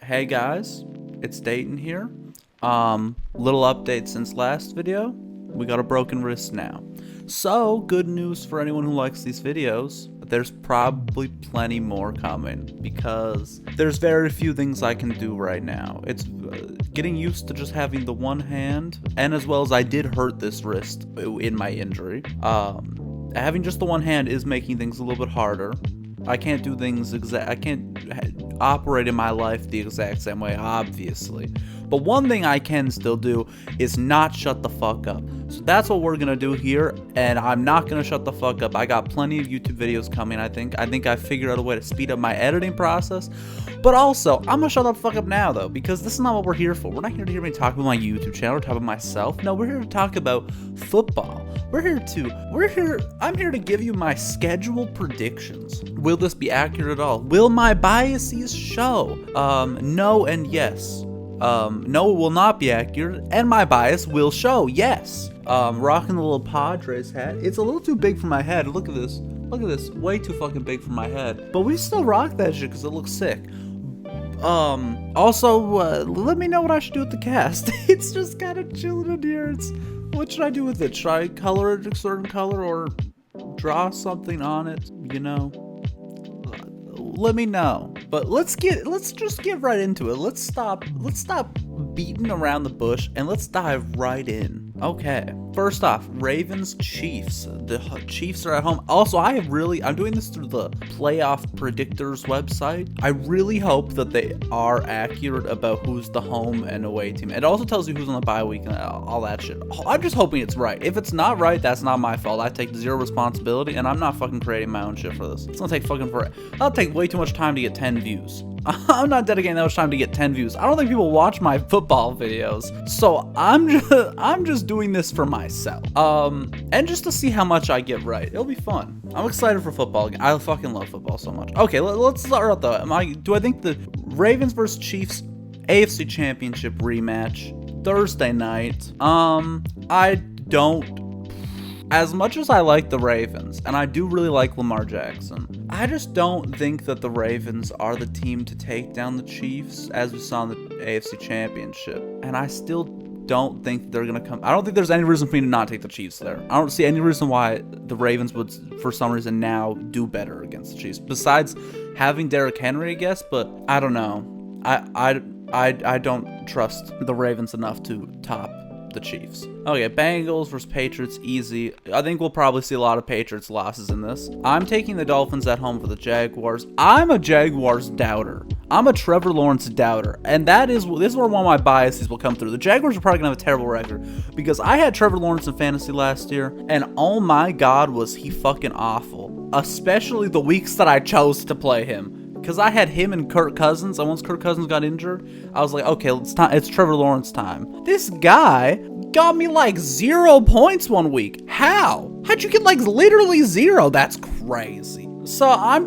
Hey guys, it's Dayton here. Little update since last video. We got a broken wrist now. So, good news for anyone who likes these videos. There's probably plenty more coming because there's very few things I can do right now. It's getting used to just having the one hand, and as well as I did hurt this wrist in my injury. Having just the one hand is making things a little bit harder. I can't do things I can't operate in my life the exact same way, obviously. But one thing I can still do is not shut the fuck up. So that's what we're gonna do here, and I'm not gonna shut the fuck up. I got plenty of YouTube videos coming, I think I figured out a way to speed up my editing process. But also, I'm gonna shut the fuck up now though, because this is not what we're here for. We're not here to hear me talk about my YouTube channel or talk about myself. No, we're here to talk about football. I'm here to give you my schedule predictions. Will this be accurate at all? Will my biases show? No and yes. No, it will not be accurate, and my bias will show, yes. Rocking the little Padres hat. It's a little too big for my head. Look at this. Look at this. Way too fucking big for my head. But we still rock that shit because it looks sick. Also, let me know what I should do with the cast. It's just kind of chilling in here. What should I do with it? Should I color it a certain color or draw something on it? You know? Let me know. But let's just get right into it. Let's stop beating around the bush and let's dive right in. Okay. First off, Ravens Chiefs. The Chiefs are at home. Also, I'm doing this through the playoff predictors website. I really hope that they are accurate about who's the home and away team. It also tells you who's on the bye week and all that shit. I'm just hoping it's right. If it's not right, that's not my fault. I take zero responsibility and I'm not fucking creating my own shit for this. It's gonna take fucking forever. I'll take way too much time to get 10 views. I'm not dedicating that much time to get 10 views. I don't think people watch my football videos. So I'm just doing this for myself. And just to see how much I get right. It'll be fun. I'm excited for football. I fucking love football so much. Okay, let's start out though. Do I think the Ravens versus Chiefs AFC Championship rematch Thursday night? I don't. As much as I like the Ravens, and I do really like Lamar Jackson, I just don't think that the Ravens are the team to take down the Chiefs, as we saw in the AFC Championship. And I still don't think they're going to come. I don't think there's any reason for me to not take the Chiefs there. I don't see any reason why the Ravens would, for some reason, now do better against the Chiefs. Besides having Derrick Henry, I guess, but I don't know. I don't trust the Ravens enough to top the Chiefs. Okay, Bengals versus Patriots, easy. I think we'll probably see a lot of Patriots losses in this. I'm taking the Dolphins at home for the Jaguars. I'm a Jaguars doubter. I'm a Trevor Lawrence doubter, and this is where one of my biases will come through. The Jaguars are probably gonna have a terrible record because I had Trevor Lawrence in fantasy last year, and oh my god, was he fucking awful. Especially the weeks that I chose to play him. Because I had him and Kirk Cousins, and once Kirk Cousins got injured, I was like, okay, it's Trevor Lawrence time. This guy got me like 0 points one week. How? How'd you get like literally 0? That's crazy. So I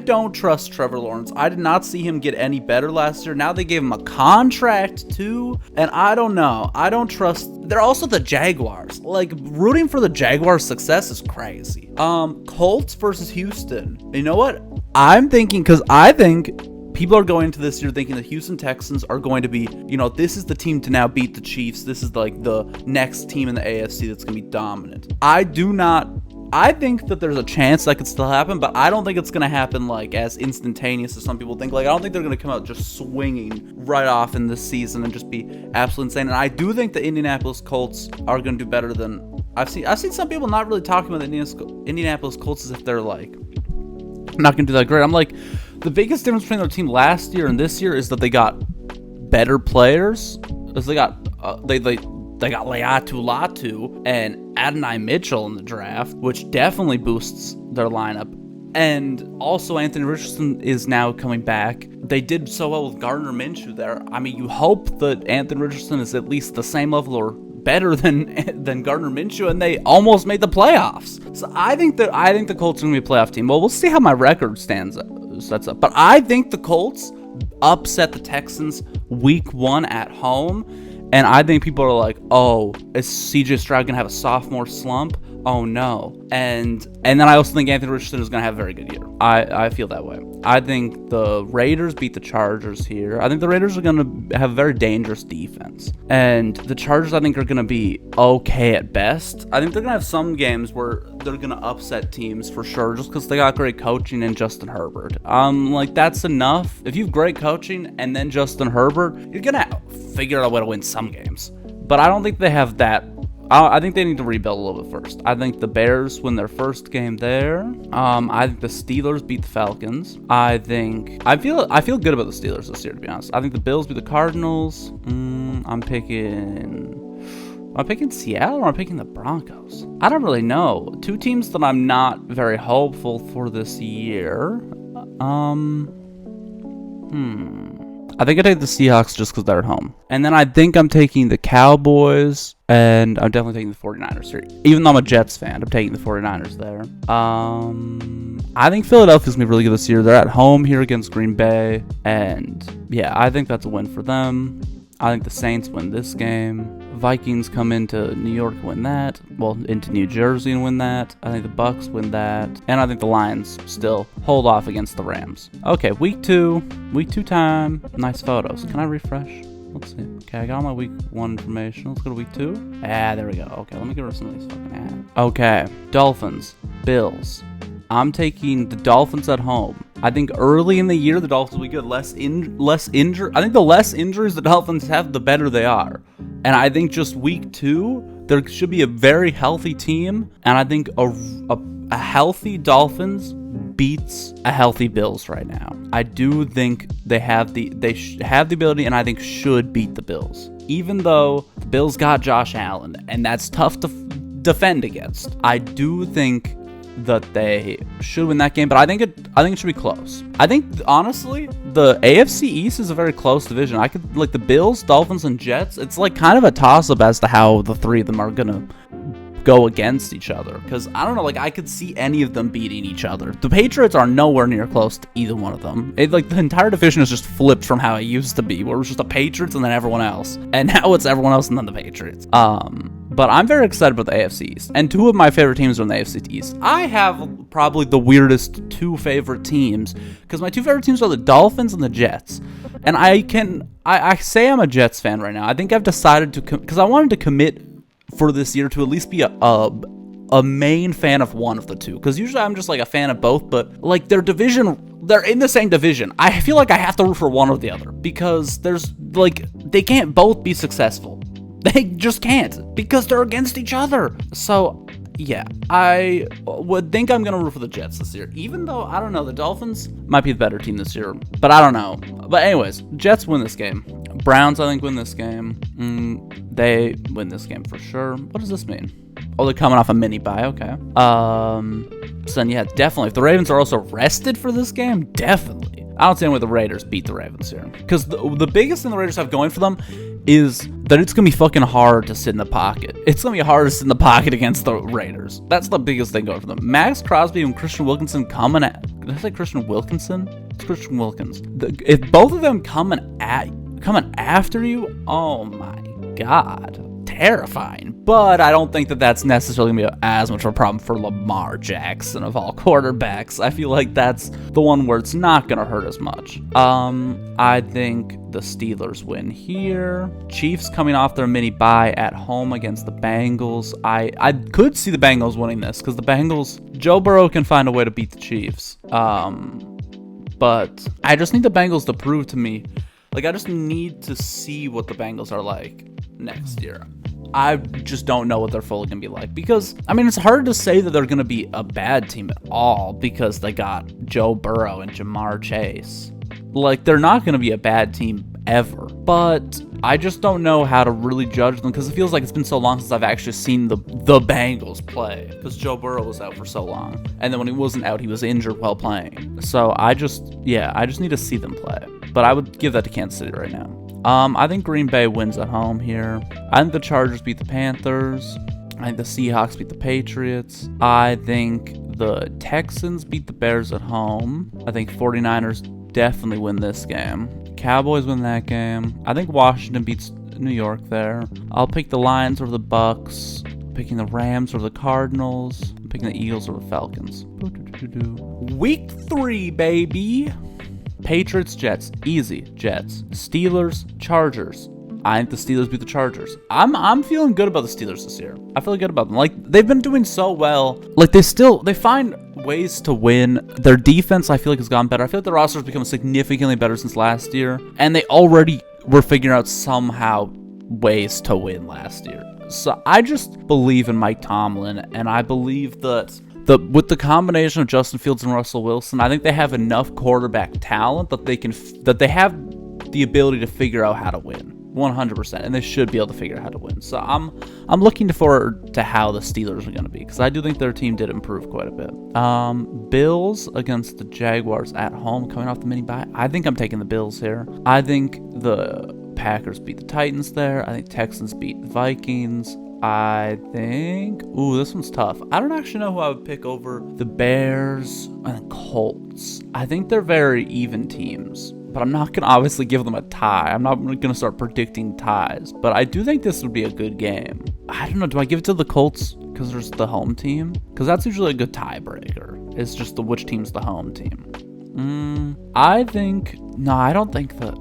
don't trust Trevor Lawrence. I did not see him get any better last year. Now they gave him a contract too, and I don't know. I don't trust. They're also the Jaguars. Like, rooting for the Jaguars' success is crazy. Colts versus Houston. You know what? I'm thinking, because I think people are going into this year thinking the Houston Texans are going to be, this is the team to now beat the Chiefs. This is like the next team in the AFC that's going to be dominant. I think that there's a chance that could still happen, but I don't think it's going to happen like as instantaneous as some people think. Like, I don't think they're going to come out just swinging right off in this season and just be absolutely insane. And I do think the Indianapolis Colts are going to do better than I've seen some people not really talking about the Indianapolis Colts as if they're like not going to do that great. I'm like, the biggest difference between their team last year and this year is that they got better players. As they got they got Leatu Latu and Adonai Mitchell in the draft, which definitely boosts their lineup. And also Anthony Richardson is now coming back. They did so well with Gardner Minshew there. I mean, you hope that Anthony Richardson is at least the same level or better than Gardner Minshew, and they almost made the playoffs. So I think the Colts are going to be a playoff team. Well, we'll see how my record sets up. But I think the Colts upset the Texans week 1 at home. And I think people are like, oh, is CJ Stroud going to have a sophomore slump? oh no. And then I also think Anthony Richardson is going to have a very good year. I feel that way. I think the Raiders beat the Chargers here. I think the Raiders are going to have a very dangerous defense. And the Chargers, I think, are going to be okay at best. I think they're going to have some games where they're going to upset teams for sure, just because they got great coaching and Justin Herbert. Like, that's enough. If you have great coaching and then Justin Herbert, you're going to figure out a way to win some games. But I don't think they have that. I think they need to rebuild a little bit first. I think the Bears win their first game there. I think the Steelers beat the Falcons. I feel good about the Steelers this year, to be honest. I think the Bills beat the Cardinals. I'm picking Seattle or I'm picking the Broncos. I don't really know. Two teams that I'm not very hopeful for this year. I think I take the Seahawks just because they're at home. And then I think I'm taking the Cowboys, and I'm definitely taking the 49ers here. Even though I'm a Jets fan, I'm taking the 49ers there. I think Philadelphia's going to be really good this year. They're at home here against Green Bay, and yeah, I think that's a win for them. I think the Saints win this game. Vikings come into New York and win that. Well, into New Jersey and win that. I think the Bucks win that. And I think the Lions still hold off against the Rams. Okay, week two time. Nice photos. Can I refresh? Let's see. Okay, I got all my week 1 information. Let's go to week 2. There we go. Okay, let me get rid of some of these fucking ads. Okay, Dolphins, Bills. I'm taking the Dolphins at home. I think early in the year, the Dolphins will be good. Less injury. I think the less injuries the Dolphins have, the better they are. And I think just week 2, there should be a very healthy team. And I think a healthy Dolphins beats a healthy Bills right now. I do think they have the ability, and I think should beat the Bills. Even though the Bills got Josh Allen, and that's tough to defend against. I do think that they should win that game, but I think it should be close. I think honestly, the AFC East is a very close division. I could like the Bills, Dolphins, and Jets. It's like kind of a toss-up as to how the three of them are gonna go against each other, because I don't know, like I could see any of them beating each other. The Patriots are nowhere near close to either one of them. Like the entire division is just flipped from how it used to be, where it was just the Patriots and then everyone else, and now it's everyone else and then the Patriots. But I'm very excited about the AFC East, and 2 of my favorite teams are in the AFC East. I have probably the weirdest 2 favorite teams, because my 2 favorite teams are the Dolphins and the Jets. And I say I'm a Jets fan right now. I think I've decided to, because I wanted to commit for this year to at least be a main fan of one of the 2, because usually I'm just like a fan of both, but like they're in the same division. I feel like I have to root for one or the other, because there's like they can't both be successful. They just can't, because they're against each other. So yeah, I would think I'm gonna root for the Jets this year, even though I don't know, the Dolphins might be the better team this year, but I don't know. But anyways, Jets win this game. Browns, I think, win this game. They win this game for sure. What does this mean? Oh, they're coming off a mini bye. Okay. So then, yeah, definitely. If the Ravens are also rested for this game, definitely. I don't see any way the Raiders beat the Ravens here, because the biggest thing the Raiders have going for them is that it's going to be fucking hard to sit in the pocket. It's going to be hard to sit in the pocket against the Raiders. That's the biggest thing going for them. Max Crosby and Christian Wilkinson coming at... Did I say Christian Wilkinson? It's Christian Wilkins. If both of them coming after you, oh my God. Terrifying. But I don't think that that's necessarily going to be as much of a problem for Lamar Jackson of all quarterbacks. I feel like that's the one where it's not going to hurt as much. I think the Steelers win here. Chiefs coming off their mini bye at home against the Bengals. I could see the Bengals winning this, because the Bengals, Joe Burrow can find a way to beat the Chiefs. But I just need the Bengals to prove to me, like I just need to see what the Bengals are like next year. I just don't know what they're fully going to be like, because, I mean, it's hard to say that they're going to be a bad team at all, because they got Joe Burrow and Jamar Chase. Like, they're not going to be a bad team ever, but I just don't know how to really judge them, because it feels like it's been so long since I've actually seen the Bengals play, because Joe Burrow was out for so long, and then when he wasn't out, he was injured while playing. So I just need to see them play, but I would give that to Kansas City right now. I think Green Bay wins at home here. I think the Chargers beat the Panthers. I think the Seahawks beat the Patriots. I think the Texans beat the Bears at home. I think 49ers definitely win this game. Cowboys win that game. I think Washington beats New York there. I'll pick the Lions over the Bucks. Picking the Rams or the Cardinals. I'm picking the Eagles or the Falcons. Week 3, baby. Patriots, Jets. Easy. Jets. Steelers, Chargers. I think the Steelers beat the Chargers. I'm feeling good about the Steelers this year. I feel good about them. Like, they've been doing so well. Like, they find ways to win. Their defense, I feel like, has gotten better. I feel like the roster has become significantly better since last year. And they already were figuring out somehow ways to win last year. So I just believe in Mike Tomlin, and I believe that with the combination of Justin Fields and Russell Wilson, I think they have enough quarterback talent that they have the ability to figure out how to win. 100%, and they should be able to figure out how to win. So I'm looking forward to how the Steelers are going to be, because I do think their team did improve quite a bit. Bills against the Jaguars at home, coming off the mini bye. I think I'm taking the Bills here. I think the Packers beat the Titans there. I think Texans beat the Vikings. I think... Ooh, this one's tough. I don't actually know who I would pick over the Bears and Colts. I think they're very even teams, but I'm not going to obviously give them a tie. I'm not going to start predicting ties, but I do think this would be a good game. I don't know. Do I give it to the Colts because there's the home team? Because that's usually a good tiebreaker. It's just which team's the home team. I think... No, I don't think that...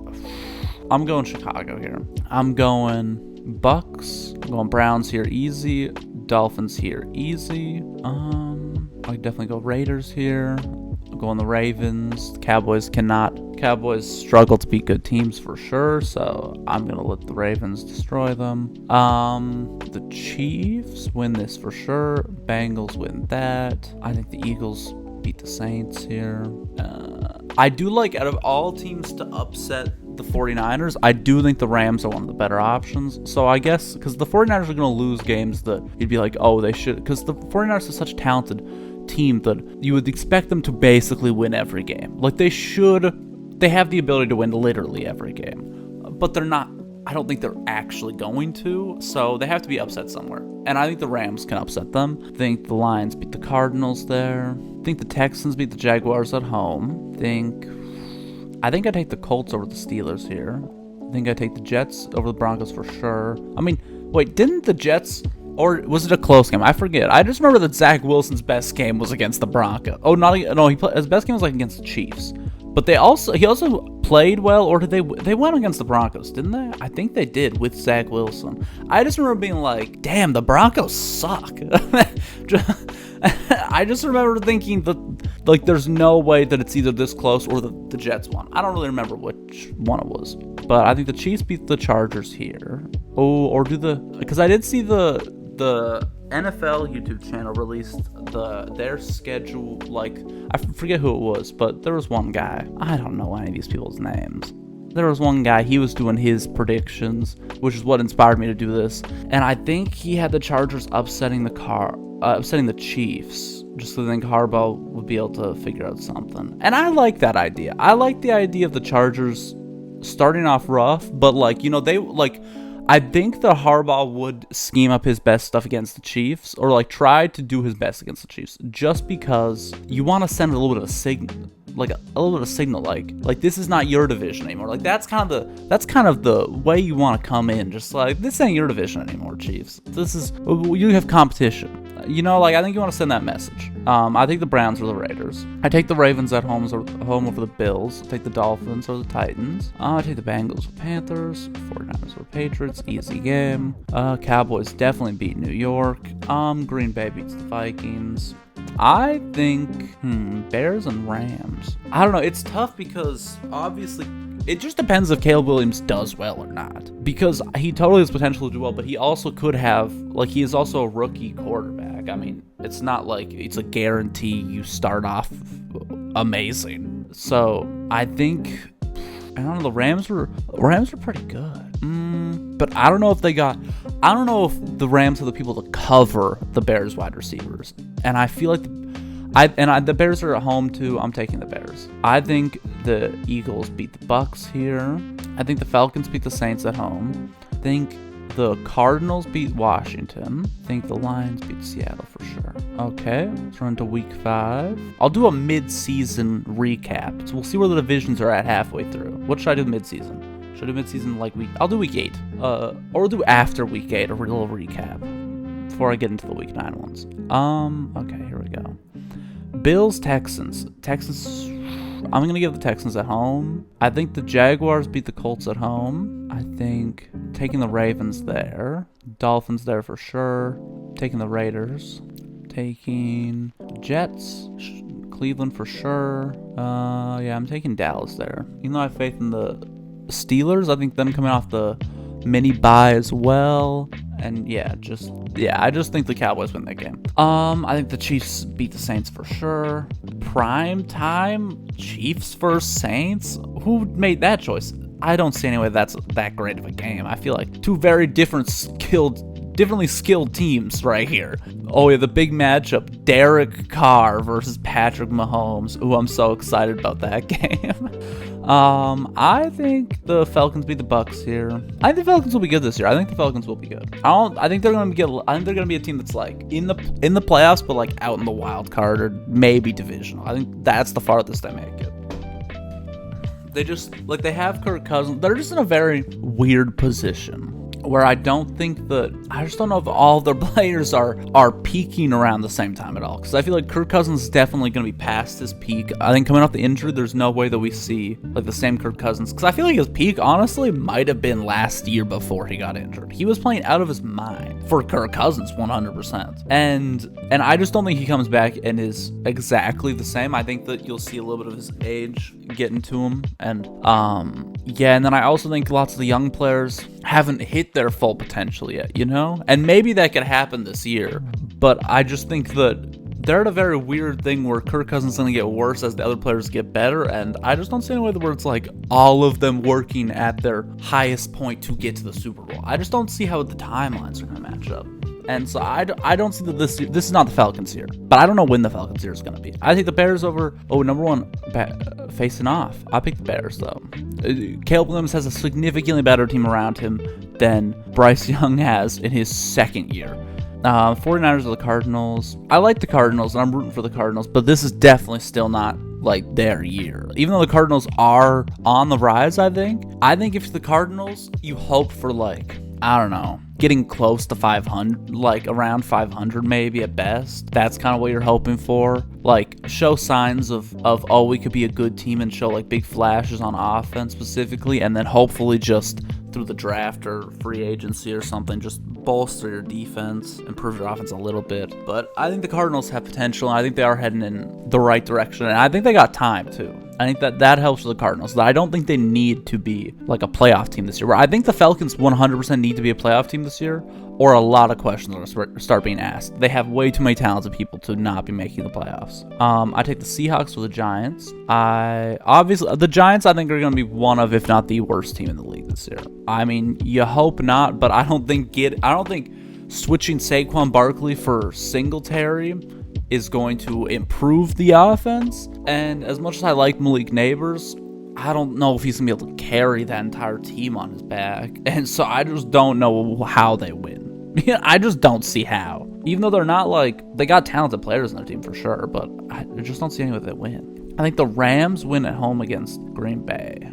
I'm going Chicago here. I'm going Bucks. I'm going Browns here, easy. Dolphins here, easy. I definitely go Raiders here. I'm going the Ravens. Cowboys struggle to beat good teams for sure, so I'm gonna let the Ravens destroy them. The Chiefs win this for sure. Bengals win that. I think the Eagles beat the Saints here. I do like, out of all teams to upset the 49ers, I do think the Rams are one of the better options. So I guess, because the 49ers are going to lose games that you'd be like, oh, they should, because the 49ers are such a talented team that you would expect them to basically win every game. Like, they have the ability to win literally every game, but they're not. I don't think they're actually going to, so they have to be upset somewhere. And I think the Rams can upset them. I think the Lions beat the Cardinals there. I think the Texans beat the Jaguars at home. I think I take the Colts over the Steelers here. I think I take the Jets over the Broncos for sure. I mean, wait, didn't the Jets... Or was it a close game? I forget. I just remember that Zach Wilson's best game was against the Broncos. Oh, his best game was like against the Chiefs. But he also played well, or did they went against the Broncos, didn't they? I think they did with Zach Wilson. I just remember being like, damn, the Broncos suck. I just remember thinking that, like, there's no way that it's either this close or the Jets won. I don't really remember which one it was. But I think the Chiefs beat the Chargers here. Oh, or because I did see the NFL YouTube channel released their schedule, like, I forget who it was, but there was one guy. I don't know any of these people's names. There was one guy, he was doing his predictions, which is what inspired me to do this. And I think he had the Chargers upsetting the Chiefs, just so I think Harbaugh would be able to figure out something. And I like that idea. I like the idea of the Chargers starting off rough, but, like, you know, I think the Harbaugh would scheme up his best stuff against the Chiefs, or like try to do his best against the Chiefs, just because you want to send a little bit of signal, like this is not your division anymore. Like that's kind of the way you want to come in. Just like, this ain't your division anymore, Chiefs. You have competition. You know, like, I think you want to send that message. I think the Browns or the Raiders. I take the Ravens at home over the Bills. I take the Dolphins or the Titans. I take the Bengals or Panthers. 49ers or Patriots. Easy game. Cowboys definitely beat New York. Green Bay beats the Vikings. I think, Bears and Rams. I don't know. It's tough because, obviously, it just depends if Caleb Williams does well or not. Because he totally has potential to do well, but he also could have, like, he is also a rookie quarterback. I mean, it's not like it's a guarantee you start off amazing. So, I think, I don't know, the Rams were pretty good. But I don't know if the Rams have the people to cover the Bears wide receivers. And I feel like the Bears are at home too. I'm taking the Bears. I think the Eagles beat the Bucks here. I think the Falcons beat the Saints at home. I think the Cardinals beat Washington. I think the Lions beat Seattle for sure. Okay, let's run to week 5. I'll do a mid-season recap. So we'll see where the divisions are at halfway through. What should I do mid-season? Should I do mid-season like I'll do week 8. Or we'll do after week 8 a little recap before I get into the week 9 ones. Okay, here we go. Bills, Texans. I'm going to give the Texans at home. I think the Jaguars beat the Colts at home. I think taking the Ravens there. Dolphins there for sure. Taking the Raiders. Taking Jets. Cleveland for sure. Yeah, I'm taking Dallas there. Even though I have faith in the Steelers, I think them coming off the mini bye as well. And I just think the Cowboys win that game. I think the Chiefs beat the Saints for sure. Prime time Chiefs versus Saints. Who made that choice? I don't see any way that's that great of a game. I feel like two very differently skilled teams right here. Oh yeah, the big matchup: Derek Carr versus Patrick Mahomes. Ooh, I'm so excited about that game. I think the Falcons beat the Bucks here. I think the Falcons will be good this year. I think the Falcons will be good. I think they're gonna be a team that's like in the playoffs, but like out in the wild card or maybe divisional. I think that's the farthest they make it. They just they have Kirk Cousins. They're just in a very weird position where I just don't know if all their players are peaking around the same time at all. Because I feel like Kirk Cousins is definitely going to be past his peak. I think coming off the injury, there's no way that we see the same Kirk Cousins. Because I feel like his peak, honestly, might have been last year before he got injured. He was playing out of his mind for Kirk Cousins, 100%. And I just don't think he comes back and is exactly the same. I think that you'll see a little bit of his age getting to him. And and then I also think lots of the young players haven't hit their full potential yet, And maybe that could happen this year, but I just think that they're at a very weird thing where Kirk Cousins is going to get worse as the other players get better, and I just don't see any way where it's all of them working at their highest point to get to the Super Bowl. I just don't see how the timelines are going to match up. And so I don't see that this is not the Falcons here. But I don't know when the Falcons here is going to be. I think the Bears over, number one, facing off. I pick the Bears, though. Caleb Williams has a significantly better team around him than Bryce Young has in his second year. 49ers are the Cardinals. I like the Cardinals, and I'm rooting for the Cardinals, but this is definitely still not their year. Even though the Cardinals are on the rise, I think if the Cardinals, you hope for I don't know, getting close to 500, around 500 maybe at best. That's kind of what you're hoping for. Show signs of we could be a good team and show big flashes on offense specifically, and then hopefully just through the draft or free agency or something, just bolster your defense, improve your offense a little bit. But I think the Cardinals have potential, and I think they are heading in the right direction, and I think they got time too. I think that helps with the Cardinals. I don't think they need to be a playoff team this year. Where I think the Falcons 100% need to be a playoff team this year, or a lot of questions are going to start being asked. They have way too many talented people to not be making the playoffs. I take the Seahawks with the Giants. Obviously the Giants I think are going to be one of, if not the worst team in the league this year. I mean, you hope not, but I don't think switching Saquon Barkley for Singletary is going to improve the offense. And as much as I like Malik Neighbors, I don't know if he's going to be able to carry that entire team on his back. And so I just don't know how they win. I just don't see how. Even though they're not they got talented players on their team for sure, but I just don't see any way they win. I think the Rams win at home against Green Bay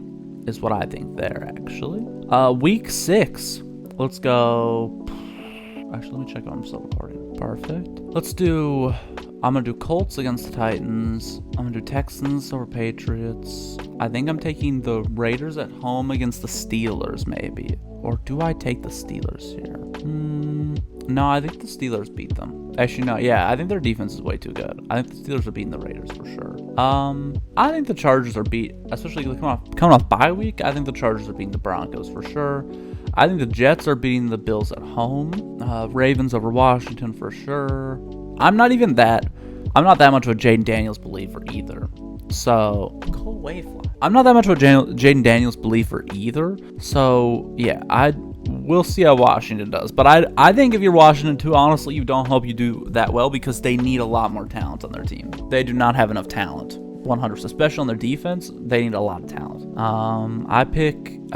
is what I think there, actually. Week 6. Let's go. Actually, let me check if I'm still recording. Perfect. I'm going to do Colts against the Titans. I'm going to do Texans over Patriots. I think I'm taking the Raiders at home against the Steelers, maybe. Or do I take the Steelers here? No, I think the Steelers beat them. Actually, no. Yeah, I think their defense is way too good. I think the Steelers are beating the Raiders for sure. I think the Chargers are especially coming off bye week. I think the Chargers are beating the Broncos for sure. I think the Jets are beating the Bills at home. Ravens over Washington for sure. I'm not that much of a Jaden Daniels believer either. So, I'm not that much of a Jaden Daniels believer either. So, yeah, we'll see how Washington does. But I think if you're Washington too, honestly, you don't hope you do that well because they need a lot more talent on their team. They do not have enough talent. 100%, especially on their defense, they need a lot of talent. I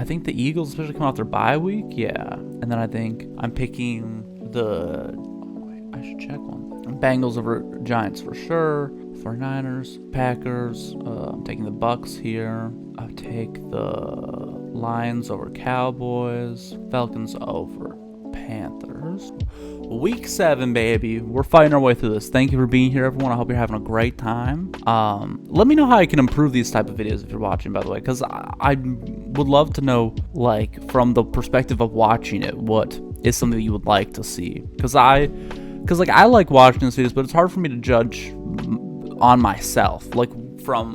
think the Eagles, especially coming off their bye week, yeah. And then I think I'm picking I should check one. Bengals over Giants for sure. 49ers, Packers. I'm taking the Bucks here. I'll take the Lions over Cowboys. Falcons over Panthers. Week 7, baby. We're fighting our way through this. Thank you for being here, everyone. I hope you're having a great time. Let me know how I can improve these type of videos if you're watching, by the way, because I would love to know, like, from the perspective of watching it, what is something that you would like to see. Because I like watching these videos, but it's hard for me to judge on myself.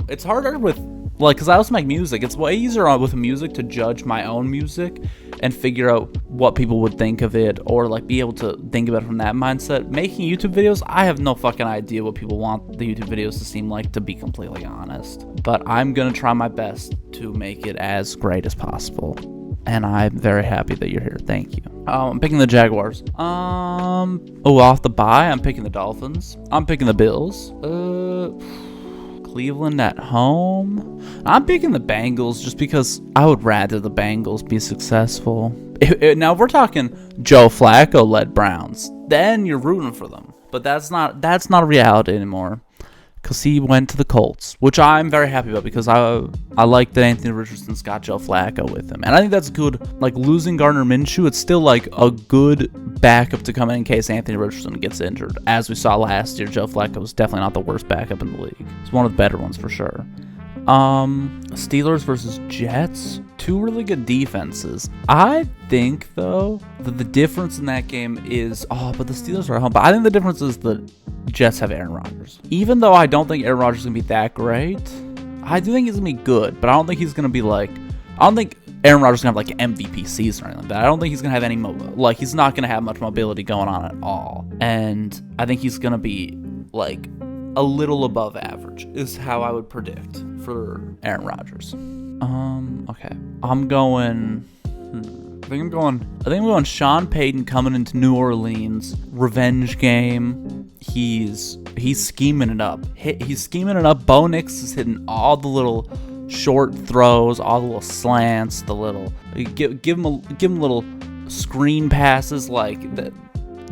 It's harder with, because I also make music. It's way easier with music to judge my own music and figure out what people would think of it, or like be able to think about it from that mindset. Making YouTube videos, I have no fucking idea what people want the YouTube videos to seem like, to be completely honest. But I'm gonna try my best to make it as great as possible. And I'm very happy that you're here. Thank you. I'm picking the Jaguars. Off the bye, I'm picking the Dolphins. I'm picking the Bills. Cleveland at home. I'm picking the Bengals just because I would rather the Bengals be successful. Now, if we're talking Joe Flacco-led Browns, then you're rooting for them. But that's not a reality anymore, because he went to the Colts, which I'm very happy about, because I like that Anthony Richardson's got Joe Flacco with him. And I think that's good. Like, losing Gardner Minshew, it's still like a good backup to come in case Anthony Richardson gets injured. As we saw last year, Joe Flacco was definitely not the worst backup in the league. It's one of the better ones for sure. Steelers versus Jets. Two really good defenses. I think, though, that the difference in that game is... but the Steelers are at home. But I think the difference is the Jets have Aaron Rodgers. Even though I don't think Aaron Rodgers is going to be that great, I do think he's going to be good. But I don't think he's going to be like... I don't think Aaron Rodgers is going to have like an MVP season or anything like that. I don't think he's going to have any... he's not going to have much mobility going on at all. And I think he's going to be like a little above average is how I would predict for Aaron Rodgers. Okay. I'm going... I think I'm going Sean Payton coming into New Orleans. Revenge game. He's scheming it up. He's scheming it up. Bo Nix is hitting all the little short throws, all the little slants, the little... Give him little screen passes like that.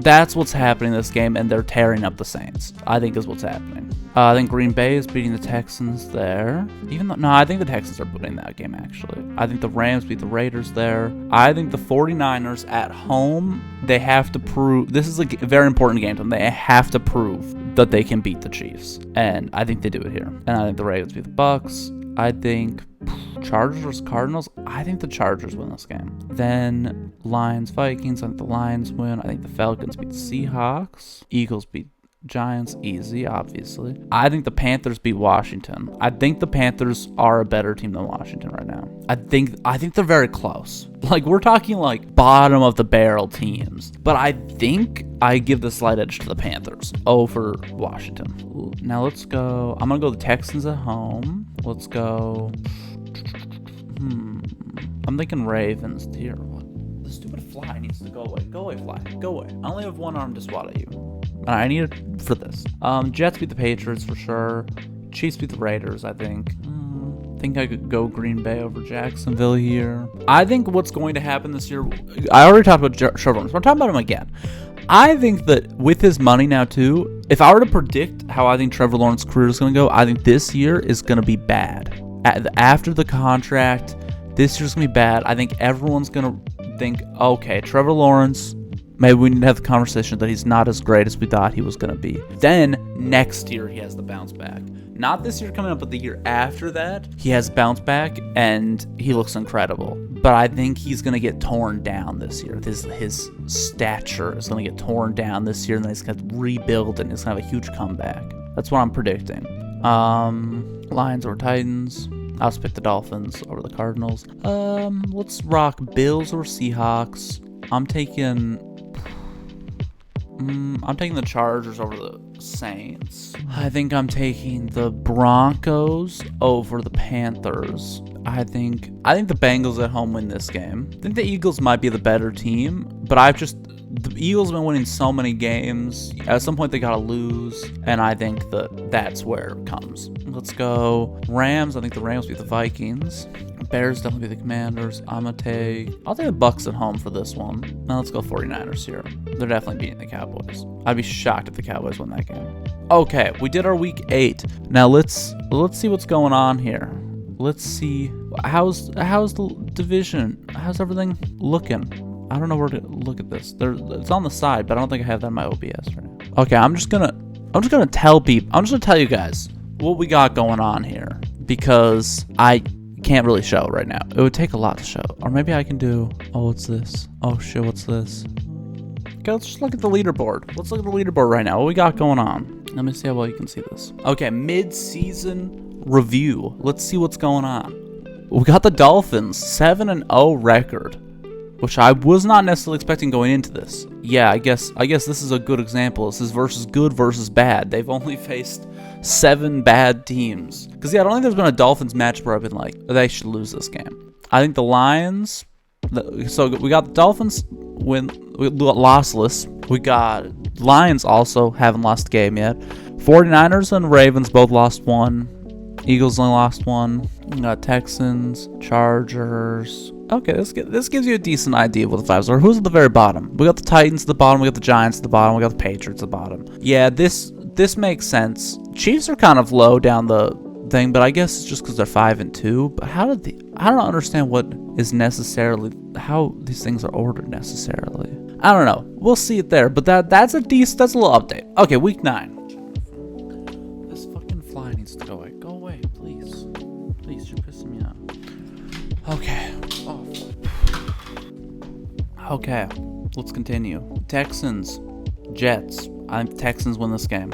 That's what's happening in this game, and they're tearing up the Saints, I think, is what's happening. I think Green Bay is beating the Texans there. I think the Texans are winning that game, actually. I think the Rams beat the Raiders there. I think the 49ers at home, they have to prove... This is a very important game to them. They have to prove that they can beat the Chiefs, and I think they do it here. And I think the Ravens beat the Bucks. I think Chargers versus Cardinals. I think the Chargers win this game. Then Lions, Vikings. I think the Lions win. I think the Falcons beat the Seahawks. Eagles beat Giants. Easy, obviously. I think the Panthers beat Washington. I think the Panthers are a better team than Washington right now. I think they're very close. Like, we're talking like bottom of the barrel teams. But I think I give the slight edge to the Panthers over Washington. Now let's go. I'm gonna go the Texans at home. Let's go. I'm thinking Ravens here. What? The stupid fly needs to go away. Go away, fly. Go away. I only have one arm to swat at you. I need it for this. Jets beat the Patriots for sure. Chiefs beat the Raiders, I think. I think I could go Green Bay over Jacksonville here. I think what's going to happen this year... I already talked about Trevor Lawrence, but I'm talking about him again. I think that with his money now, too, if I were to predict how I think Trevor Lawrence's career is going to go, I think this year is going to be bad. After the contract, this year's going to be bad. I think everyone's going to think, okay, Trevor Lawrence, maybe we need to have the conversation that he's not as great as we thought he was going to be. Then, next year, he has the bounce back. Not this year coming up, but the year after that, he has bounce back, and he looks incredible. But I think he's going to get torn down this year. His stature is going to get torn down this year, and then he's going to rebuild, and he's going to have a huge comeback. That's what I'm predicting. Lions over Titans. I'll just pick the Dolphins over the Cardinals. Let's rock Bills or Seahawks. I'm taking the Chargers over the Saints. I think I'm taking the Broncos over the Panthers. I think the Bengals at home win this game. I think the Eagles might be the better team, but the Eagles have been winning so many games. At some point, they got to lose, and I think that's where it comes. Let's go Rams. I think the Rams beat the Vikings. Bears definitely beat the Commanders. I'll take the Bucks at home for this one. Now let's go 49ers here. They're definitely beating the Cowboys. I'd be shocked if the Cowboys win that game. Okay, we did our week 8. Now let's see what's going on here. Let's see how's the division. How's everything looking? I don't know where to look at this. It's on the side, but I don't think I have that in my OBS right now. Okay, I'm just gonna tell people. I'm just gonna tell you guys what we got going on here because I can't really show right now. It would take a lot to show. Or maybe I can do. Oh, what's this? Oh shit, what's this? Okay, let's just look at the leaderboard. Let's look at the leaderboard right now. What we got going on? Let me see how well you can see this. Okay, mid-season review. Let's see what's going on. We got the Dolphins 7-0 record, which I was not necessarily expecting going into this. Yeah, I guess this is a good example. This is versus good versus bad. They've only faced 7 bad teams. Because yeah, I don't think there's been a Dolphins match where I've been like, they should lose this game. I think the Lions. So we got the Dolphins win lossless. We got Lions also haven't lost a game yet. 49ers and Ravens both lost 1. Eagles only lost 1. We got Texans, Chargers. Okay, this gives you a decent idea of what the vibes are. Who's at the very bottom? We got the Titans at the bottom. We got the Giants at the bottom. We got the Patriots at the bottom. Yeah, this makes sense. Chiefs are kind of low down the thing, but I guess it's just because they're 5-2. But I don't understand what is necessarily how these things are ordered necessarily. I don't know. We'll see it there. But that's a little update. Okay, week 9. This fucking fly needs to go away. Go away, please. Please, you're pissing me off. Okay. Oh. Okay, let's continue. Texans, Jets. I think the Texans win this game.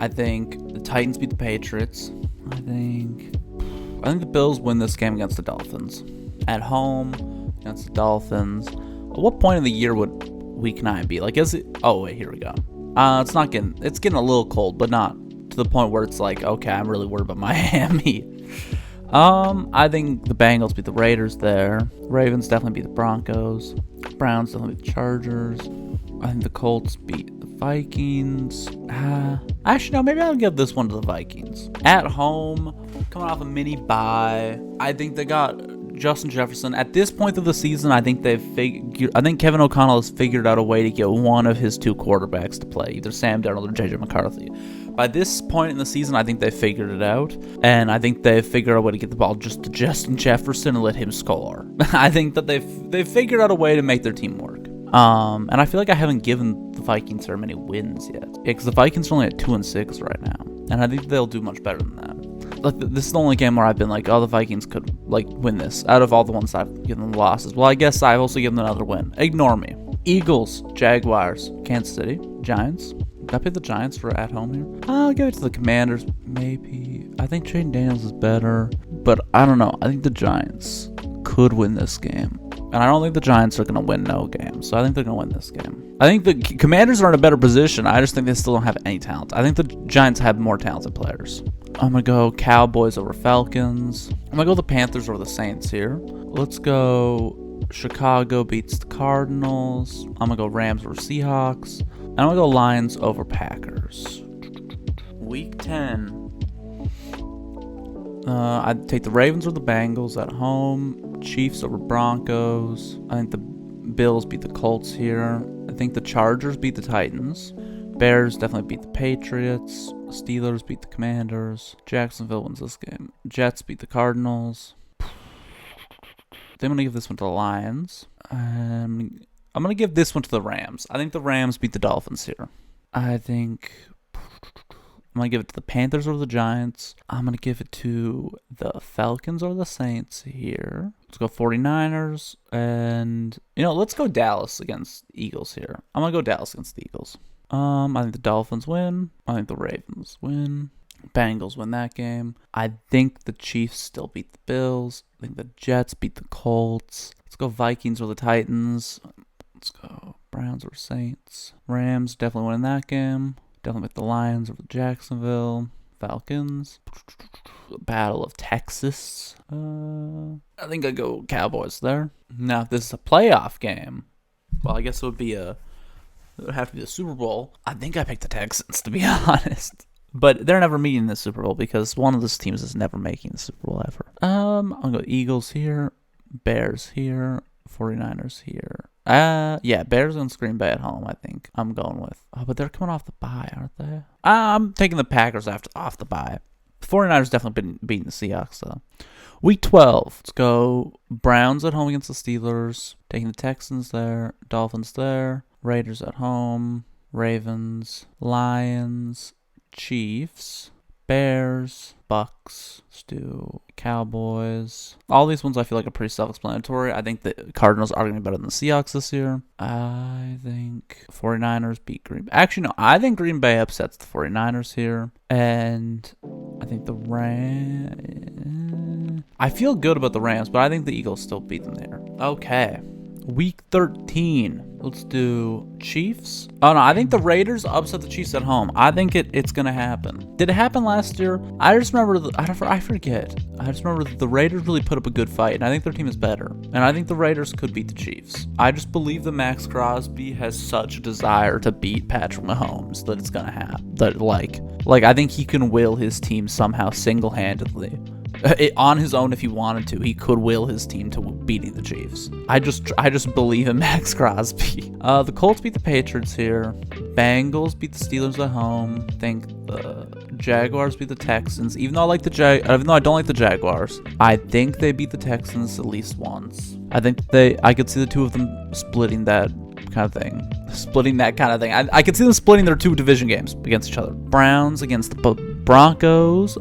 I think the Titans beat the Patriots. I think the Bills win this game against the Dolphins. At home against the Dolphins. At what point in the year would week 9 be? Like, is it? Oh wait, here we go. It's getting a little cold, but not to the point where it's like, okay, I'm really worried about Miami. I think the Bengals beat the Raiders there. Ravens definitely beat the Broncos. Browns definitely beat the Chargers. I think the Colts beat the Vikings. Actually, no, maybe I'll give this one to the Vikings. At home, coming off a mini bye. I think they got Justin Jefferson. At this point of the season, I think Kevin O'Connell has figured out a way to get one of his 2 quarterbacks to play, either Sam Darnold or JJ McCarthy. By this point in the season, I think they figured it out, and I think they've figured out a way to get the ball just to Justin Jefferson and let him score. I think that they've figured out a way to make their team work. And I feel like I haven't given the Vikings very many wins yet. Yeah, because the Vikings are only at 2-6 right now, and I think they'll do much better than that. Like, this is the only game where I've been like, oh, the Vikings could like win this. Out of all the ones I've given them losses, well, I guess I've also given them another win. Ignore me. Eagles, Jaguars, Kansas City, Giants. Did I pick the Giants for at home here? I'll give it to the Commanders, maybe. I think Jaden Daniels is better, but I don't know. I think the Giants could win this game. And I don't think the Giants are going to win no game, so I think they're going to win this game. I think the Commanders are in a better position. I just think they still don't have any talent. I think the Giants have more talented players. I'm going to go Cowboys over Falcons. I'm going to go the Panthers over the Saints here. Let's go Chicago beats the Cardinals. I'm going to go Rams over Seahawks. And I'm going to go Lions over Packers. Week 10. I'd take the Ravens or the Bengals at home. Chiefs over Broncos. I think the Bills beat the Colts here. I think the Chargers beat the Titans. Bears definitely beat the Patriots. Steelers beat the Commanders. Jacksonville wins this game. Jets beat the Cardinals. Then I'm going to give this one to the Lions. I'm going to give this one to the Rams. I think the Rams beat the Dolphins here. I think I'm going to give it to the Panthers or the Giants. I'm going to give it to the Falcons or the Saints here. Let's go 49ers. And, let's go Dallas against Eagles here. I'm going to go Dallas against the Eagles. I think the Dolphins win. I think the Ravens win. Bengals win that game. I think the Chiefs still beat the Bills. I think the Jets beat the Colts. Let's go Vikings or the Titans. Let's go Browns or Saints. Rams definitely win that game. Definitely beat the Lions or the Jacksonville. Falcons. Battle of Texas. I think I go Cowboys there. Now, if this is a playoff game, well, I guess it would have to be the Super Bowl. I think I picked the Texans, to be honest. But they're never meeting the Super Bowl because one of those teams is never making the Super Bowl ever. I'm going to go Eagles here, Bears here, 49ers here. Yeah, Bears against Green Bay at home, I think I'm going with. Oh, but they're coming off the bye, aren't they? I'm taking the Packers off the bye. The 49ers definitely been beating the Seahawks, though. Week 12. Let's go Browns at home against the Steelers. Taking the Texans there. Dolphins there. Raiders at home. Ravens. Lions. Chiefs. Bears. Bucks. Let's do Cowboys. All these ones I feel like are pretty self-explanatory. I think the Cardinals are going to be better than the Seahawks this year. I think 49ers beat Green Bay. Actually, no. I think Green Bay upsets the 49ers here. And I think the Rams... I feel good about the Rams, but I think the Eagles still beat them there. Okay. Week 13. Let's do Chiefs. Oh, no. I think the Raiders upset the Chiefs at home. I think it's going to happen. Did it happen last year? I just remember... I forget. I just remember the Raiders really put up a good fight, and I think their team is better. And I think the Raiders could beat the Chiefs. I just believe that Max Crosby has such a desire to beat Patrick Mahomes that it's going to happen. That, like, I think he can will his team somehow single-handedly. On his own, if he wanted to, he could will his team to beating the Chiefs. I just believe in Max Crosby. The Colts beat the Patriots here. Bengals beat the Steelers at home. I think the Jaguars beat the Texans. Even though I don't like the Jaguars, I think they beat the Texans at least once. I could see the two of them splitting that kind of thing. I could see them splitting their two division games against each other. Browns against the Broncos.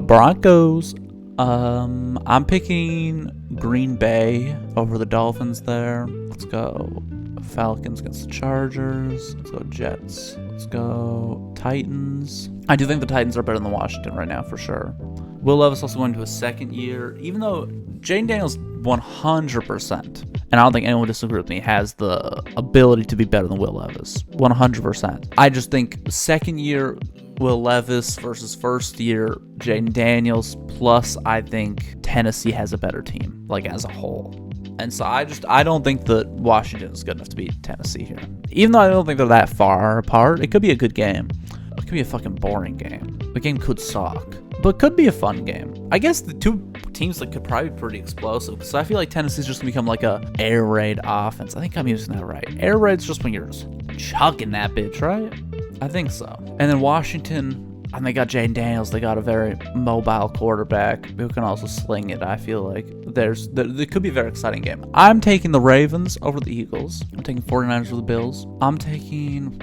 Broncos. I'm picking Green Bay over the Dolphins there. Let's go Falcons against the Chargers. Let's go Jets. Let's go Titans. I do think the Titans are better than Washington right now for sure. Will Levis also going into his second year, even though Jane Daniels 100%, and I don't think anyone would disagree with me, has the ability to be better than Will Levis. 100%. I just think second year Will Levis versus first year Jaden Daniels, plus I think Tennessee has a better team, like as a whole. And so I don't think that Washington is good enough to beat Tennessee here. Even though I don't think they're that far apart, it could be a good game. It could be a fucking boring game. The game could suck, but could be a fun game. I guess the two teams that could probably be pretty explosive, because I feel like Tennessee's just gonna become like a air raid offense. I think I'm using that right. Air raid's just when you're just chucking that bitch, right? I think so. And then Washington, and they got Jaden Daniels. They got a very mobile quarterback who can also sling it. I feel like there could be a very exciting game. I'm taking the Ravens over the Eagles. I'm taking 49ers over the Bills. I'm taking,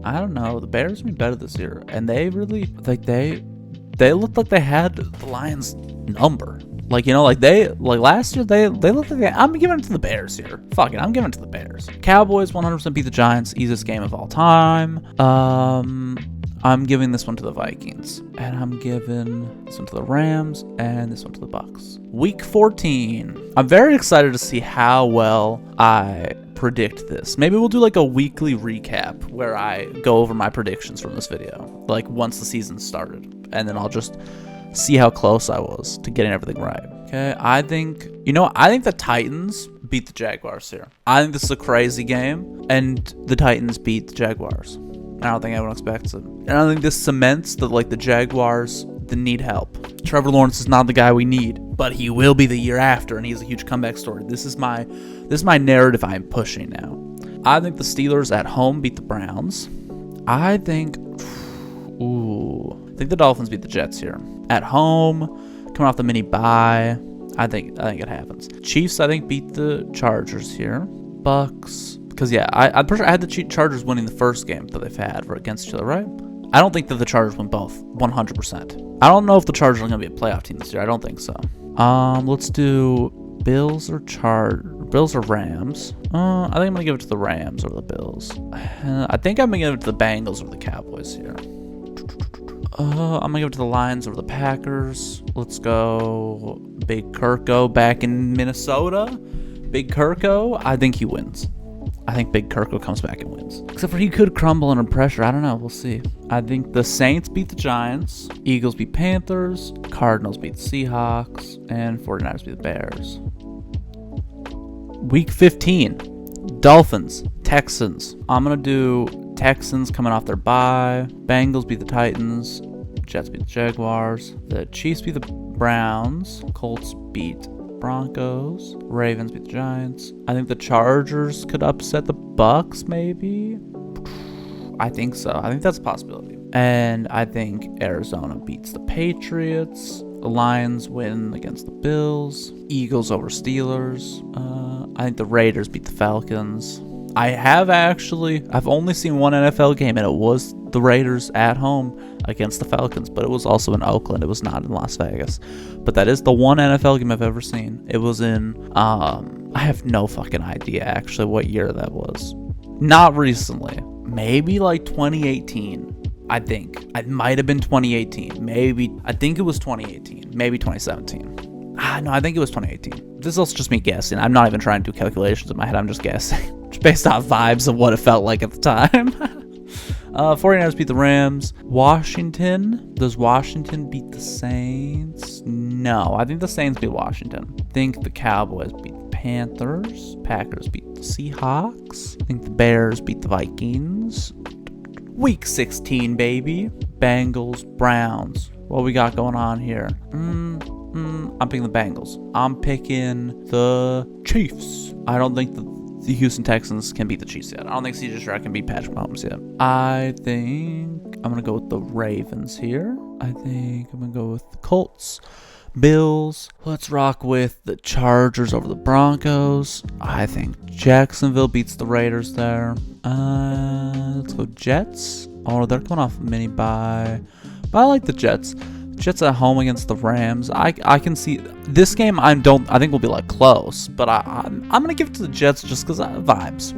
I don't know, the Bears will be better this year. And they really, like, they looked like they had the Lions number. Like, you know, like last year, they looked like I'm giving it to the Bears here. Fuck it, I'm giving it to the Bears. Cowboys 100% beat the Giants. Easiest game of all time. I'm giving this one to the Vikings. And I'm giving this one to the Rams. And this one to the Bucks. Week 14. I'm very excited to see how well I predict this. Maybe we'll do like a weekly recap where I go over my predictions from this video. Like once the season started. And then I'll just see how close I was to getting everything right. Okay, I think the Titans beat the Jaguars here. I think this is a crazy game, and the Titans beat the Jaguars. I don't think anyone expects it. And I think this cements that, like, the Jaguars, they need help. Trevor Lawrence is not the guy we need, but he will be the year after, and he's a huge comeback story. This is my narrative I'm pushing now. I think the Steelers at home beat the Browns. I think the Dolphins beat the Jets here. At home, coming off the mini bye, I think it happens. Chiefs, I think, beat the Chargers here. Bucks, because yeah, I'm pretty sure I had the Chargers winning the first game that they've had against each other, right? I don't think that the Chargers win both, 100%. I don't know if the Chargers are going to be a playoff team this year. I don't think so. Let's do Bills or Rams. I think I'm going to give it to the Rams over the Bills. I think I'm going to give it to the Bengals over the Cowboys here. I'm going to give it to the Lions over the Packers. Let's go Big Kirko back in Minnesota. Big Kirko, I think he wins. I think Big Kirko comes back and wins. Except for he could crumble under pressure. I don't know. We'll see. I think the Saints beat the Giants. Eagles beat Panthers. Cardinals beat the Seahawks. And 49ers beat the Bears. Week 15. Dolphins. Texans. I'm going to do Texans coming off their bye. Bengals beat the Titans. Jets beat the Jaguars. The Chiefs beat the Browns. Colts beat Broncos. Ravens beat the Giants. I think the Chargers could upset the Bucks, maybe. I think so. I think that's a possibility. And I think Arizona beats the Patriots. The Lions win against the Bills. Eagles over Steelers. I think the Raiders beat the Falcons. I've only seen one NFL game, and it was the Raiders at home against the Falcons, but it was also in Oakland. It was not in Las Vegas. But that is the one NFL game I've ever seen. It was in, I have no fucking idea actually what year that was. Not recently. Maybe like 2018. I think. It might have been 2018. Maybe. I think it was 2018. Maybe 2017. No, I think it was 2018. This is also just me guessing. I'm not even trying to do calculations in my head. I'm just guessing. Just based off vibes of what it felt like at the time. 49ers beat the Rams. Washington. Does Washington beat the Saints? No. I think the Saints beat Washington. I think the Cowboys beat the Panthers. Packers beat the Seahawks. I think the Bears beat the Vikings. Week 16, baby. Bengals, Browns. What we got going on here? I'm picking the Bengals. I'm picking the Chiefs. I don't think the Houston Texans can beat the Chiefs yet. I don't think CJ Stroud can beat Patrick Mahomes yet. I think I'm going to go with the Ravens here. I think I'm going to go with the Colts. Bills. Let's rock with the Chargers over the Broncos. I think Jacksonville beats the Raiders there. Let's go Jets. Oh, they're coming off a mini bye. But I like the Jets. Jets at home against the Rams. I can see this game. I think will be like close, but I'm gonna give it to the Jets just because vibes.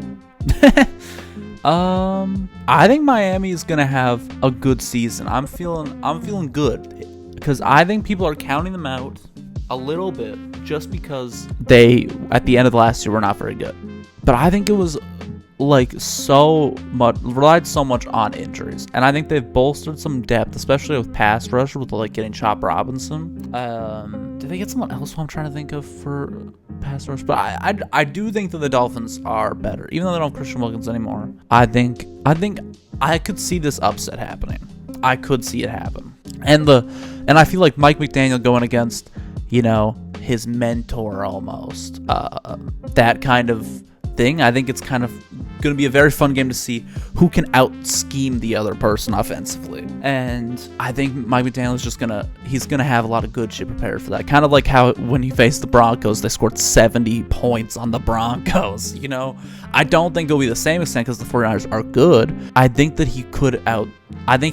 I think Miami is gonna have a good season. I'm feeling good because I think people are counting them out a little bit just because they at the end of the last year were not very good. But I think it was relied so much on injuries, and I think they've bolstered some depth, especially with pass rush with like getting Chop Robinson. Did they get someone else who I'm trying to think of for pass rush? But I do think that the Dolphins are better, even though they don't have Christian Wilkins anymore. I think I could see this upset happening. I could see it happen, and I feel like Mike McDaniel going against, his mentor almost, that kind of thing. I think it's kind of going to be a very fun game to see who can out-scheme the other person offensively. And I think Mike McDaniel is he's going to have a lot of good shit prepared for that. Kind of like how when he faced the Broncos, they scored 70 points on the Broncos, I don't think it'll be the same extent because the 49ers are good. I think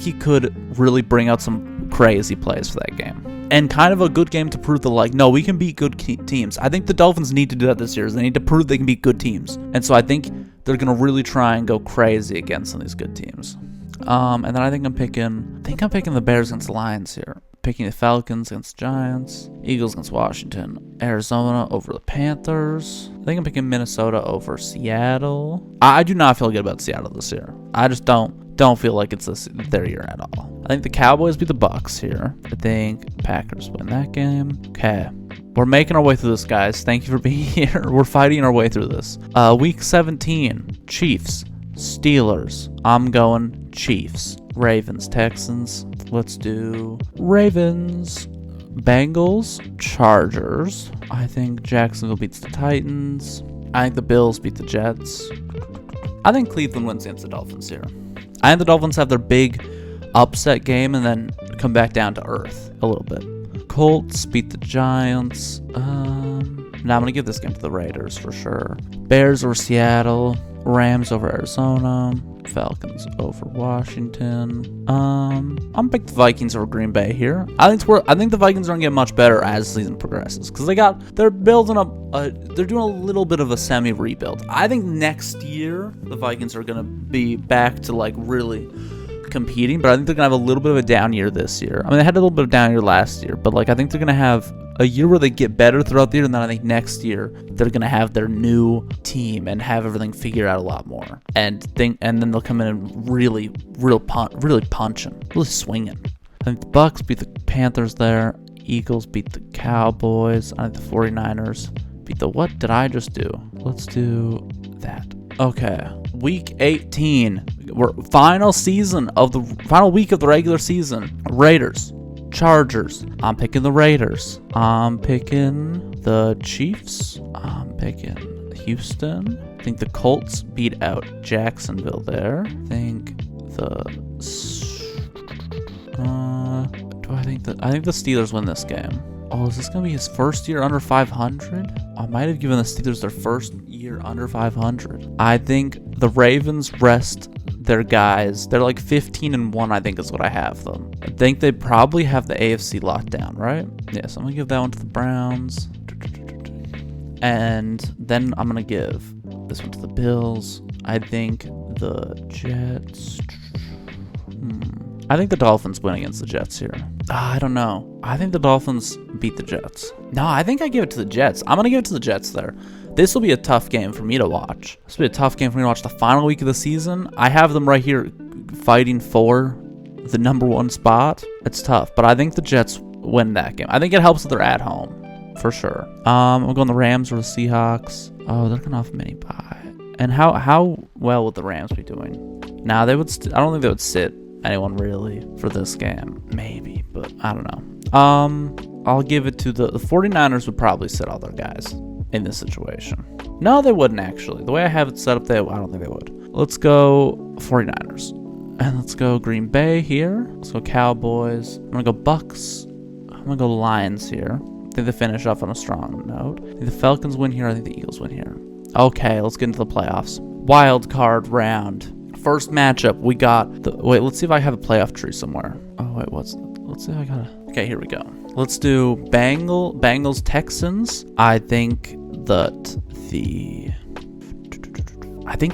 he could really bring out some crazy plays for that game. And kind of a good game to prove no, we can beat good teams. I think the Dolphins need to do that this year. They need to prove they can beat good teams. And so I think they're going to really try and go crazy against some of these good teams. And then I think I'm picking the Bears against the Lions here. Picking the Falcons against the Giants. Eagles against Washington. Arizona over the Panthers. I think I'm picking Minnesota over Seattle. I do not feel good about Seattle this year. I just don't feel like it's their year at all. I think the Cowboys beat the Bucks here. I think Packers win that game. Okay. We're making our way through this, guys. Thank you for being here. We're fighting our way through this. Week 17. Chiefs. Steelers. I'm going Chiefs. Ravens. Texans. Let's do Ravens. Bengals. Chargers. I think Jacksonville beats the Titans. I think the Bills beat the Jets. I think Cleveland wins against the Dolphins here. I think the Dolphins have their big upset game and then come back down to earth a little bit. Colts beat the Giants. Now I'm going to give this game to the Raiders for sure. Bears over Seattle. Rams over Arizona. Falcons over Washington. I'm gonna pick the Vikings over Green Bay here. I think the Vikings are gonna get much better as the season progresses because they're building up. They're doing a little bit of a semi rebuild. I think next year the Vikings are gonna be back to really competing, but I think they're gonna have a little bit of a down year this year. I mean, they had a little bit of down year last year, but I think they're gonna have a year where they get better throughout the year, and then I think next year they're gonna have their new team and have everything figured out a lot more. And then they'll come in and really punching, really swinging. I think the Bucks beat the Panthers there. Eagles beat the Cowboys. I think the 49ers beat the what did I just do? Let's do that. Okay, week 18. We're final week of the regular season. Raiders. Chargers. I'm picking the Raiders. I'm picking the Chiefs. I'm picking Houston. I think the Colts beat out Jacksonville there. I think do I I think the Steelers win this game. Oh, is this going to be his first year under 500? I might have given the Steelers their first year under 500. I think the Ravens rest their guys. They're like 15-1, I think is what I have them. I think they probably have the AFC locked down, right? Yeah, so I'm going to give that one to the Browns. And then I'm going to give this one to the Bills. I think the Jets... I think the Dolphins win against the Jets here. I don't know. I think the Dolphins beat the Jets. No, I think I give it to the Jets. I'm going to give it to the Jets there. This will be a tough game for me to watch. This will be a tough game for me to watch the final week of the season. I have them right here fighting for the #1 spot. It's tough, but I think the Jets win that game. I think it helps that they're at home, for sure. I'm going the Rams or the Seahawks. Oh, they're coming off a mini bye. And how well would the Rams be doing? Nah, they would. I don't think they would sit anyone really for this game. Maybe, but I don't know. I'll give it to the 49ers would probably sit all their guys in this situation. No, they wouldn't actually. The way I have it set up, I don't think they would. Let's go 49ers. And let's go Green Bay here. Let's go Cowboys. I'm going to go Bucks. I'm going to go Lions here. I think they finish off on a strong note. I think the Falcons win here. I think the Eagles win here. Okay, let's get into the playoffs. Wild card round. First matchup, we got the... Wait, let's see if I have a playoff tree somewhere. Oh, wait, let's see if I got a... Okay, here we go. Let's do Bengals, Texans. I think the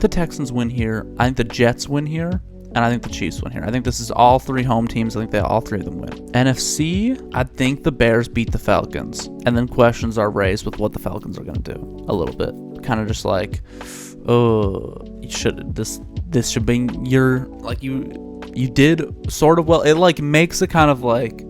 Texans win here. I think the Jets win here. And I think the Chiefs win here. I think this is all three home teams. I think all three of them win. NFC, I think the Bears beat the Falcons. And then questions are raised with what the Falcons are going to do. A little bit. Kind of just like, oh, this should be your, like, you did sort of well. It like makes it kind of like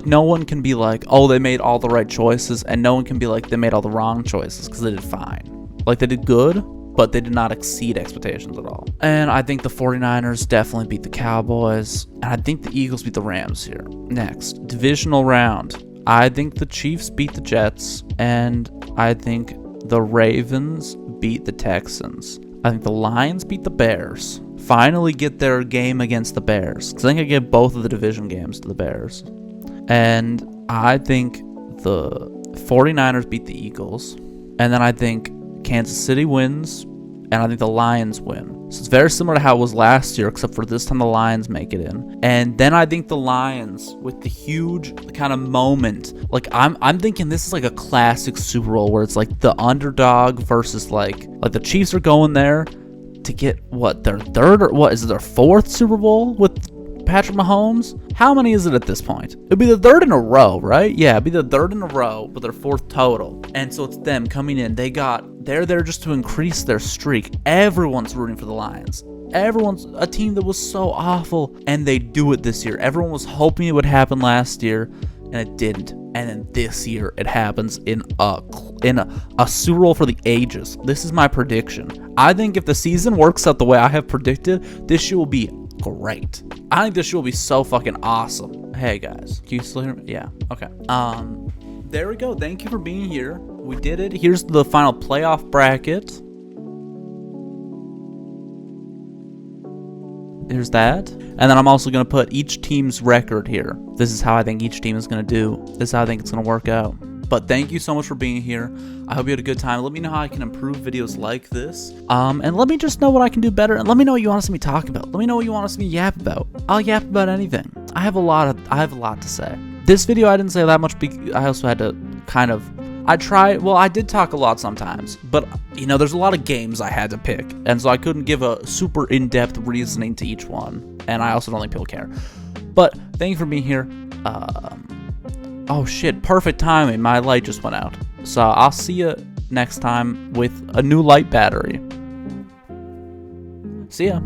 no one can be like, oh, they made all the right choices, and no one can be like they made all the wrong choices, because they did fine. Like, they did good, but they did not exceed expectations at all. And I think the 49ers definitely beat the Cowboys, and I think the Eagles beat the Rams here. Next, divisional round. I think the Chiefs beat the Jets, and I think the Ravens beat the Texans. I think the Lions beat the Bears. Finally get their game against the Bears, because I think I give both of the division games to the Bears. And I think the 49ers beat the Eagles. And then I think Kansas City wins, and I think the Lions win. So it's very similar to how it was last year, except for this time the Lions make it in. And then I think the Lions, with the huge kind of moment, like I'm thinking this is like a classic Super Bowl where it's like the underdog versus like the Chiefs are going there to get what, their third, or what is it, their fourth Super Bowl with Patrick Mahomes? How many is it at this point? It'd be the third in a row, right? Yeah, it'd be the third in a row, but their fourth total. And so it's them coming in. They're there just to increase their streak. Everyone's rooting for the Lions. Everyone's a team that was so awful, and they do it this year. Everyone was hoping it would happen last year, and it didn't. And then this year, it happens in a Super Bowl for the ages. This is my prediction. I think if the season works out the way I have predicted, this year will be great. I think this year will be so fucking awesome. Hey guys, can you still hear me? Yeah. Okay. There we go. Thank you for being here. We did it. Here's the final playoff bracket. There's that. And then I'm also going to put each team's record here. This is how I think each team is going to do. This is how I think it's going to work out. But thank you so much for being here. I hope you had a good time. Let me know how I can improve videos like this. And let me just know what I can do better. And let me know what you want to see me talk about. Let me know what you want to see me yap about. I'll yap about anything. I have a lot to say. This video I didn't say that much because I also had to kind of... I did talk a lot sometimes, but, there's a lot of games I had to pick, and so I couldn't give a super in-depth reasoning to each one, and I also don't think people care. But, thank you for being here. Oh shit, perfect timing, my light just went out. So, I'll see you next time with a new light battery. See ya.